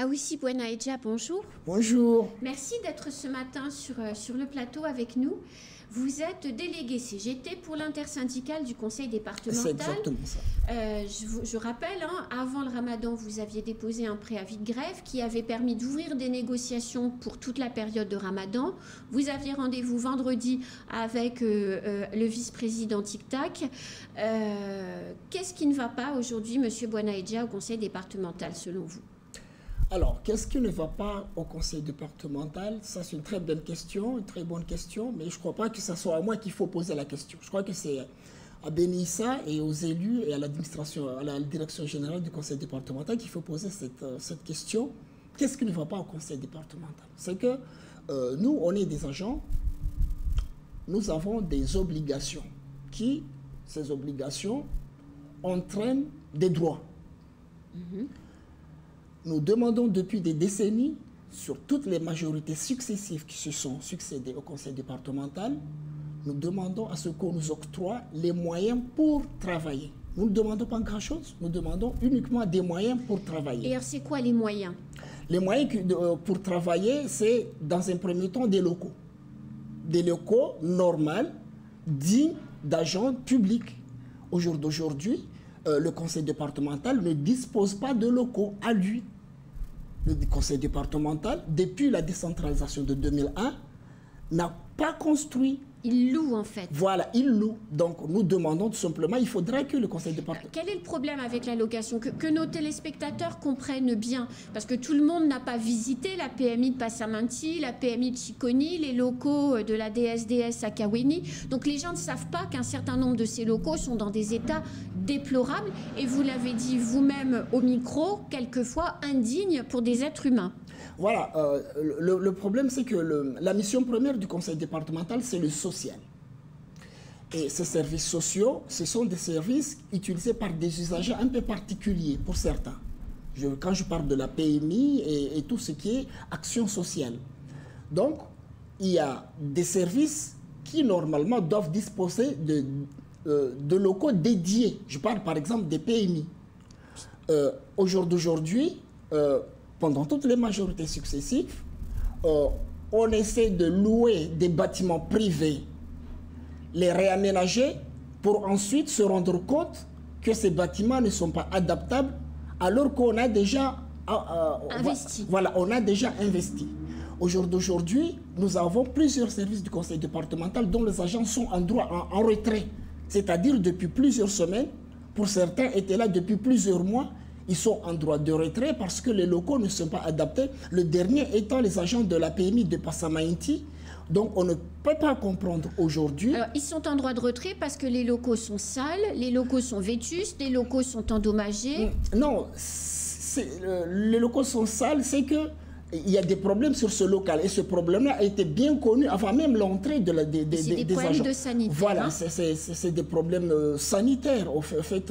Aoussi Bouanaïdja, bonjour. Bonjour. Merci d'être ce matin sur le plateau avec nous. Vous êtes délégué CGT pour l'intersyndicale du Conseil départemental. C'est exactement ça. Je rappelle, avant le ramadan, vous aviez déposé un préavis de grève qui avait permis d'ouvrir des négociations pour toute la période de ramadan. Vous aviez rendez-vous vendredi avec le vice-président Tic Tac. Qu'est-ce qui ne va pas aujourd'hui, M. Bouanaïdja, au Conseil départemental, selon vous ? Alors, qu'est-ce qui ne va pas au conseil départemental? Ça, c'est une très belle question, une très bonne question, mais je ne crois pas que ce soit à moi qu'il faut poser la question. Je crois que c'est à Benissa et aux élus et à l'administration, à la direction générale du conseil départemental qu'il faut poser cette question. Qu'est-ce qui ne va pas au conseil départemental? C'est que nous, on est des agents, nous avons des obligations ces obligations, entraînent des droits. Nous demandons depuis des décennies, sur toutes les majorités successives qui se sont succédées au conseil départemental, nous demandons à ce qu'on nous octroie les moyens pour travailler. Nous ne demandons pas grand-chose, nous demandons uniquement des moyens pour travailler. Et alors, c'est quoi les moyens? Les moyens pour travailler, c'est dans un premier temps des locaux. Des locaux normaux, dignes d'agents publics. Au jour d'aujourd'hui, le conseil départemental ne dispose pas de locaux à lui. Le conseil départemental, depuis la décentralisation de 2001, n'a pas construit. Il loue en fait. Voilà, il loue. Donc nous demandons tout simplement, il faudrait que le conseil départemental... Quel est le problème avec la location? Que nos téléspectateurs comprennent bien. Parce que tout le monde n'a pas visité la PMI de Passamanti, la PMI de Chiconi, les locaux de la DSDS à Kaweni. Donc les gens ne savent pas qu'un certain nombre de ces locaux sont dans des états déplorables. Et vous l'avez dit vous-même au micro, quelquefois indignes pour des êtres humains. Voilà, le problème c'est que la mission première du conseil départemental, c'est le social. Et ces services sociaux, ce sont des services utilisés par des usagers un peu particuliers pour certains. Quand je parle de la PMI et tout ce qui est action sociale. Donc, il y a des services qui normalement doivent disposer de locaux dédiés. Je parle par exemple des PMI. Au jour d'aujourd'hui, pendant toutes les majorités successives, on essaie de louer des bâtiments privés, les réaménager pour ensuite se rendre compte que ces bâtiments ne sont pas adaptables alors qu'on a déjà investi. Voilà, on a déjà investi. Au jour d'aujourd'hui, nous avons plusieurs services du conseil départemental dont les agents sont en retrait, c'est-à-dire depuis plusieurs semaines. Pour certains, étaient là depuis plusieurs mois. Ils sont en droit de retrait parce que les locaux ne sont pas adaptés. Le dernier étant les agents de la PMI de Passamanti. Donc, on ne peut pas comprendre aujourd'hui. Alors, ils sont en droit de retrait parce que les locaux sont sales, les locaux sont vétustes, les locaux sont endommagés. Non, les locaux sont sales, c'est que il y a des problèmes sur ce local et ce problème-là a été bien connu avant même l'entrée des problèmes agents. De sanitaire. Voilà, c'est des problèmes sanitaires. Au fait,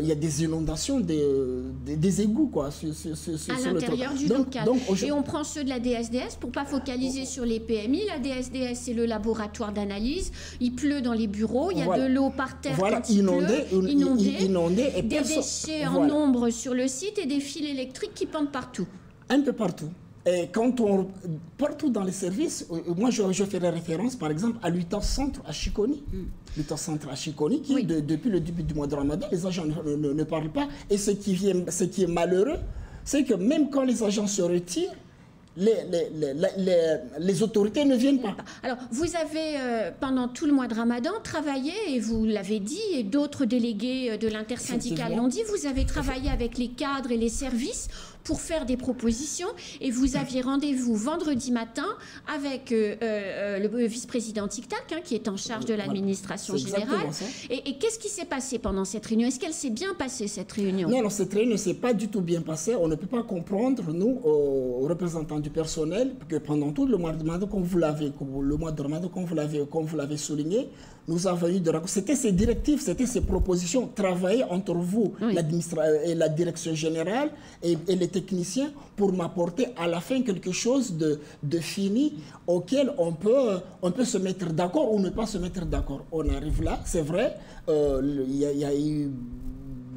il y a des inondations des égouts quoi, à l'intérieur du local. Et on prend ceux de la DSDS pour ne pas focaliser sur les PMI. La DSDS, c'est le laboratoire d'analyse. Il pleut dans les bureaux, il y a de l'eau par terre quand il pleut, inondé, des déchets en nombre sur le site et des fils électriques qui pendent partout. Un peu partout. Et partout dans les services, moi je ferai référence par exemple à l'UTA Centre à Chiconi. L'UTA Centre à Chiconi qui, depuis le début du mois de Ramadan, les agents ne parlent pas. Et ce qui est malheureux, c'est que même quand les agents se retirent, les autorités ne viennent pas. Alors, vous avez, pendant tout le mois de Ramadan, travaillé, et vous l'avez dit, et d'autres délégués de l'intersyndicale l'ont dit, vous avez travaillé avec les cadres et les services pour faire des propositions, et vous aviez rendez-vous vendredi matin avec le vice-président Tic Tac, qui est en charge de l'administration générale. Et qu'est-ce qui s'est passé pendant cette réunion? Est-ce qu'elle s'est bien passée, cette réunion? Non, cette réunion ne s'est pas du tout bien passée. On ne peut pas comprendre, nous, aux représentants du personnel, que pendant tout le mois de Ramadan, comme vous l'avez souligné, nous avons eu c'était ces directives, c'était ces propositions, travailler entre vous, et la direction générale et les techniciens pour m'apporter à la fin quelque chose de fini auquel on peut se mettre d'accord ou ne pas se mettre d'accord. On arrive là, c'est vrai, il y a eu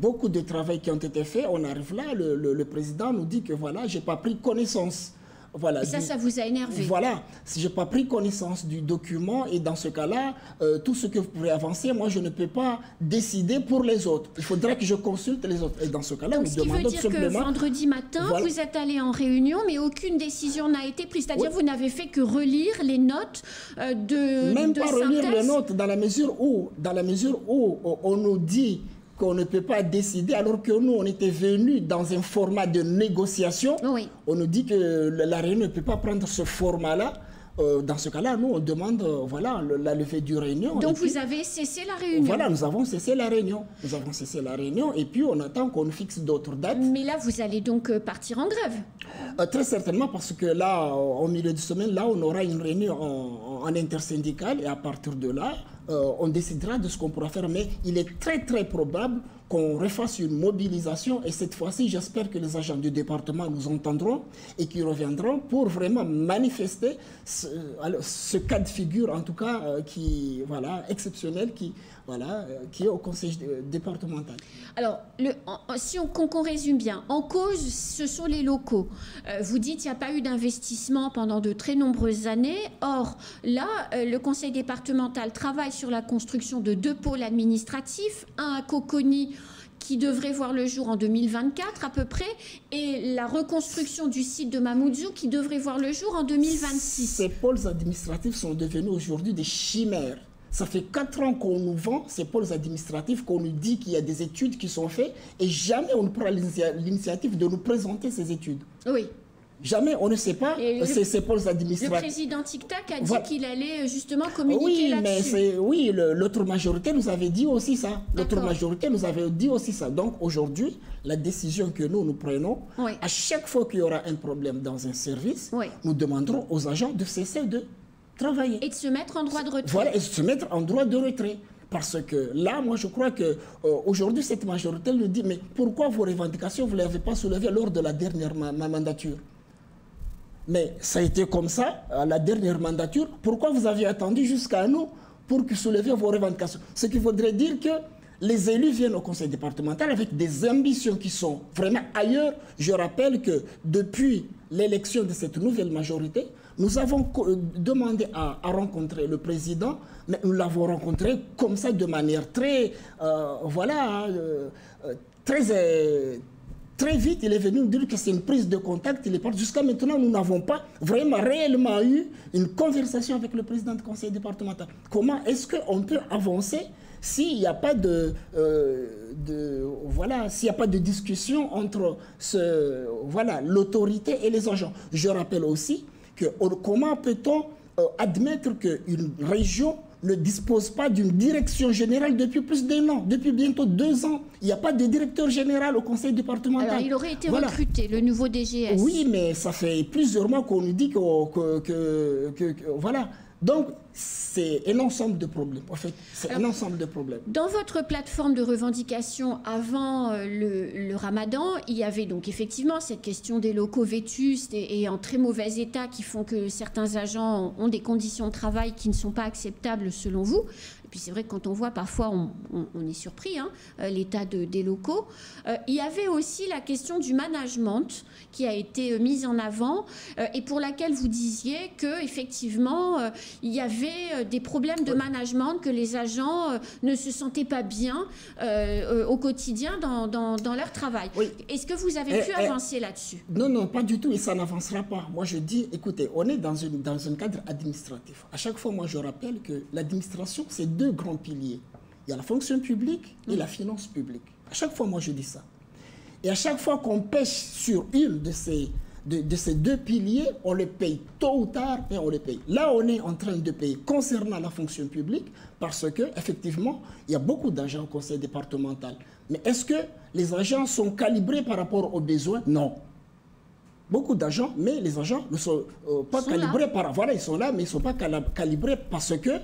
beaucoup de travail qui ont été faits. On arrive là, le président nous dit que voilà, j'ai pas pris connaissance. Voilà, ça vous a énervé. Voilà, si je n'ai pas pris connaissance du document, et dans ce cas-là, tout ce que vous pouvez avancer, moi je ne peux pas décider pour les autres. Il faudrait que je consulte les autres. Et dans ce cas-là, nous demandons simplement... Ce qui veut dire que vendredi matin, voilà, vous êtes allé en réunion, mais aucune décision n'a été prise. C'est-à-dire, oui, vous n'avez fait que relire les notes de Même de pas synthèse. Relire les notes, dans la mesure où on nous dit qu'on ne peut pas décider, alors que nous, on était venus dans un format de négociation. Oui. On nous dit que la réunion ne peut pas prendre ce format-là. Dans ce cas-là, nous, on demande voilà, la levée du réunion. Donc, vous avez cessé la réunion? Voilà, nous avons cessé la réunion. Nous avons cessé la réunion et puis on attend qu'on fixe d'autres dates. Mais là, vous allez donc partir en grève? Très certainement, parce que là, au milieu de semaine, là, on aura une réunion en intersyndicale et à partir de là, on décidera de ce qu'on pourra faire. Mais il est très, très probable qu'on refasse une mobilisation et cette fois-ci, j'espère que les agents du département nous entendront et qu'ils reviendront pour vraiment manifester ce cas de figure, en tout cas, qui, voilà, exceptionnel, qui est au conseil départemental. Alors, si qu'on résume bien, en cause, ce sont les locaux. Vous dites qu'il n'y a pas eu d'investissement pendant de très nombreuses années. Or, là, le conseil départemental travaille sur la construction de 2 pôles administratifs, un à Coconi, qui devrait voir le jour en 2024 à peu près, et la reconstruction du site de Mamoudzou qui devrait voir le jour en 2026. Ces pôles administratifs sont devenus aujourd'hui des chimères. Ça fait 4 ans qu'on nous vend ces pôles administratifs, qu'on nous dit qu'il y a des études qui sont faites, et jamais on ne prend l'initiative de nous présenter ces études. Oui. Jamais, on ne sait pas ces pôles administratifs. Le président Tic Tac a dit qu'il allait justement communiquer là-dessus. Oui, l'autre majorité nous avait dit aussi ça. L'autre majorité nous avait dit aussi ça. Donc aujourd'hui, la décision que nous prenons, oui, à chaque fois qu'il y aura un problème dans un service, oui, nous demanderons aux agents de cesser de travailler. Et de se mettre en droit de retrait. Voilà, et de se mettre en droit de retrait. Parce que là, moi, je crois qu'aujourd'hui, cette majorité nous dit, mais pourquoi vos revendications, vous ne les avez pas soulevées lors de la dernière mandature? Mais ça a été comme ça, à la dernière mandature. Pourquoi vous avez attendu jusqu'à nous pour que souleviez vos revendications? Ce qui voudrait dire que les élus viennent au conseil départemental avec des ambitions qui sont vraiment ailleurs. Je rappelle que depuis l'élection de cette nouvelle majorité, nous avons demandé à rencontrer le président, mais nous l'avons rencontré comme ça de manière très, très vite. Il est venu nous dire que c'est une prise de contact. Il est parti. Jusqu'à maintenant, nous n'avons pas vraiment réellement eu une conversation avec le président du conseil départemental. Comment est-ce qu'on peut avancer s'il n'y a pas s'il n'y a pas de discussion entre l'autorité et les agents? Je rappelle aussi que comment peut-on admettre qu'une région ne dispose pas d'une direction générale depuis plus d'1 an, depuis bientôt 2 ans. Il n'y a pas de directeur général au conseil départemental. Alors, il aurait été recruté, le nouveau DGS. Oui, mais ça fait plusieurs mois qu'on nous dit que voilà. Donc, c'est un ensemble de problèmes. En fait, c'est un ensemble de problèmes. Dans votre plateforme de revendication avant le ramadan, il y avait donc effectivement cette question des locaux vétustes et en très mauvais état qui font que certains agents ont des conditions de travail qui ne sont pas acceptables selon vous. Et puis c'est vrai que quand on voit, parfois on est surpris, l'état des locaux. Il y avait aussi la question du management qui a été mise en avant et pour laquelle vous disiez qu'effectivement, il y avait des problèmes de management, que les agents ne se sentaient pas bien au quotidien dans leur travail. Oui. Est-ce que vous avez pu avancer là-dessus? Non, pas du tout, et ça n'avancera pas. Moi, je dis, écoutez, on est dans un cadre administratif. À chaque fois, moi, je rappelle que l'administration, c'est 2 grands piliers. Il y a la fonction publique et la finance publique. À chaque fois, moi, je dis ça. Et à chaque fois qu'on pêche sur une de ces 2 piliers, on les paye tôt ou tard, et on les paye. Là, on est en train de payer concernant la fonction publique, parce qu'effectivement, il y a beaucoup d'agents au conseil départemental. Mais est-ce que les agents sont calibrés par rapport aux besoins? Non. Beaucoup d'agents, mais les agents ne sont pas calibrés par... Voilà, ils sont là, mais ils ne sont pas calibrés parce que,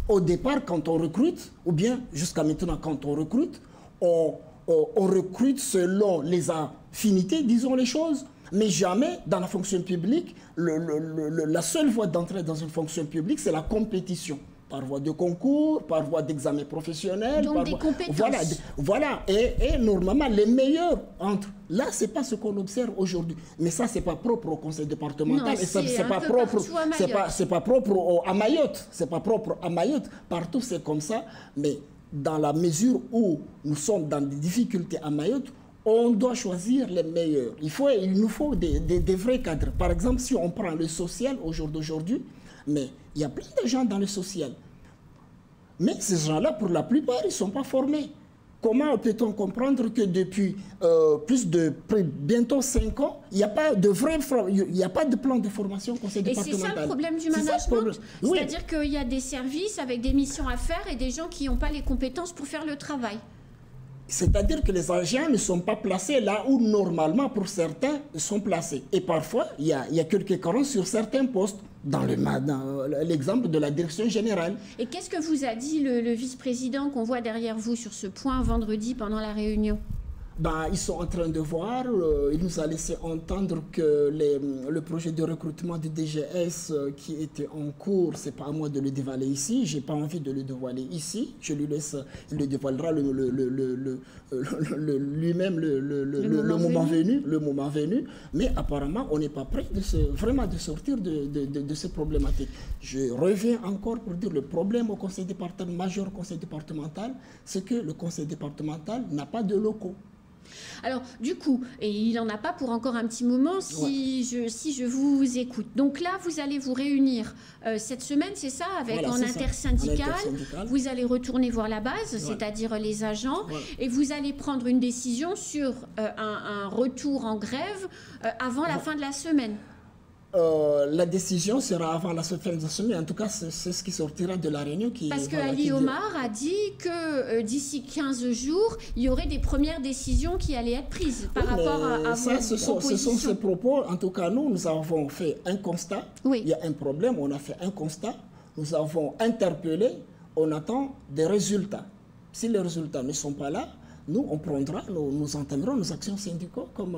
au départ, quand on recrute, ou bien jusqu'à maintenant, quand on recrute, on recrute selon les affinités, disons les choses, mais jamais dans la fonction publique, la seule voie d'entrée dans une fonction publique, c'est la compétition. par voie de concours, par voie d'examen professionnel. Donc des compétences. Voilà. Et normalement, les meilleurs entrent. Là, ce n'est pas ce qu'on observe aujourd'hui. Mais ça, ce n'est pas propre au conseil départemental. Non, et c'est pas propre à Mayotte. C'est pas propre à Mayotte. Partout, c'est comme ça. Mais dans la mesure où nous sommes dans des difficultés à Mayotte, on doit choisir les meilleurs. Il nous faut des vrais cadres. Par exemple, si on prend le social au jour d'aujourd'hui, mais il y a plein de gens dans le social. Mais ces gens-là, pour la plupart, ils ne sont pas formés. Comment peut-on comprendre que depuis bientôt 5 ans, il n'y a pas de plan de formation au conseil départemental? Et c'est ça le problème du management? C'est-à-dire qu'il y a des services avec des missions à faire et des gens qui n'ont pas les compétences pour faire le travail. C'est-à-dire que les agents ne sont pas placés là où normalement pour certains ils sont placés. Et parfois, il y a quelques carences sur certains postes, dans l'exemple de la direction générale. Et qu'est-ce que vous a dit le vice-président qu'on voit derrière vous sur ce point vendredi pendant la réunion? Ils sont en train de voir, il nous a laissé entendre que le projet de recrutement du DGS qui était en cours, c'est pas à moi de le dévoiler ici, j'ai pas envie de le dévoiler ici, je lui laisse, il le dévoilera lui-même le moment venu, mais apparemment on n'est pas prêt vraiment de sortir de ces problématiques. Je reviens encore pour dire le problème au conseil départemental, majeur conseil départemental, c'est que le conseil départemental n'a pas de locaux. Alors, du coup, et il n'en a pas pour encore un petit moment si je vous écoute. Donc là, vous allez vous réunir cette semaine, c'est ça, en intersyndical. Vous allez retourner voir la base, c'est-à-dire les agents, et vous allez prendre une décision sur un retour en grève avant la fin de la semaine. La décision sera avant la fin de la semaine. En tout cas, c'est ce qui sortira de la réunion. Parce que Ali Omar a dit que d'ici 15 jours, il y aurait des premières décisions qui allaient être prises par rapport à vos propositions. Ce sont ces propos. En tout cas, nous avons fait un constat. Oui. Il y a un problème, on a fait un constat. Nous avons interpellé, on attend des résultats. Si les résultats ne sont pas là, nous, on prendra, nous entamerons nos actions syndicales comme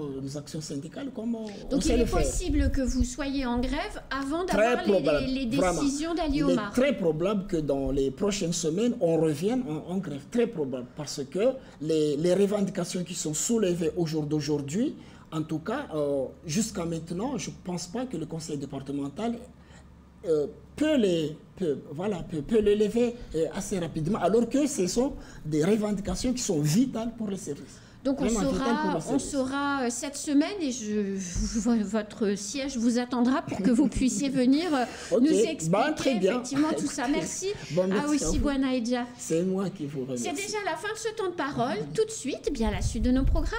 Donc, il est possible que vous soyez en grève avant d'avoir les décisions d'Ali Omar. Il est très probable que dans les prochaines semaines, on revienne en grève. Très probable. Parce que les revendications qui sont soulevées au jour d'aujourd'hui, en tout cas, jusqu'à maintenant, je ne pense pas que le conseil départemental peut les lever assez rapidement, alors que ce sont des revendications qui sont vitales pour les services. Donc on saura cette semaine et votre siège vous attendra pour que vous puissiez venir nous expliquer effectivement tout ça. Merci à aussi Bouanaïdja. C'est moi qui vous remercie. C'est déjà la fin de ce temps de parole. Tout de suite, la suite de nos programmes.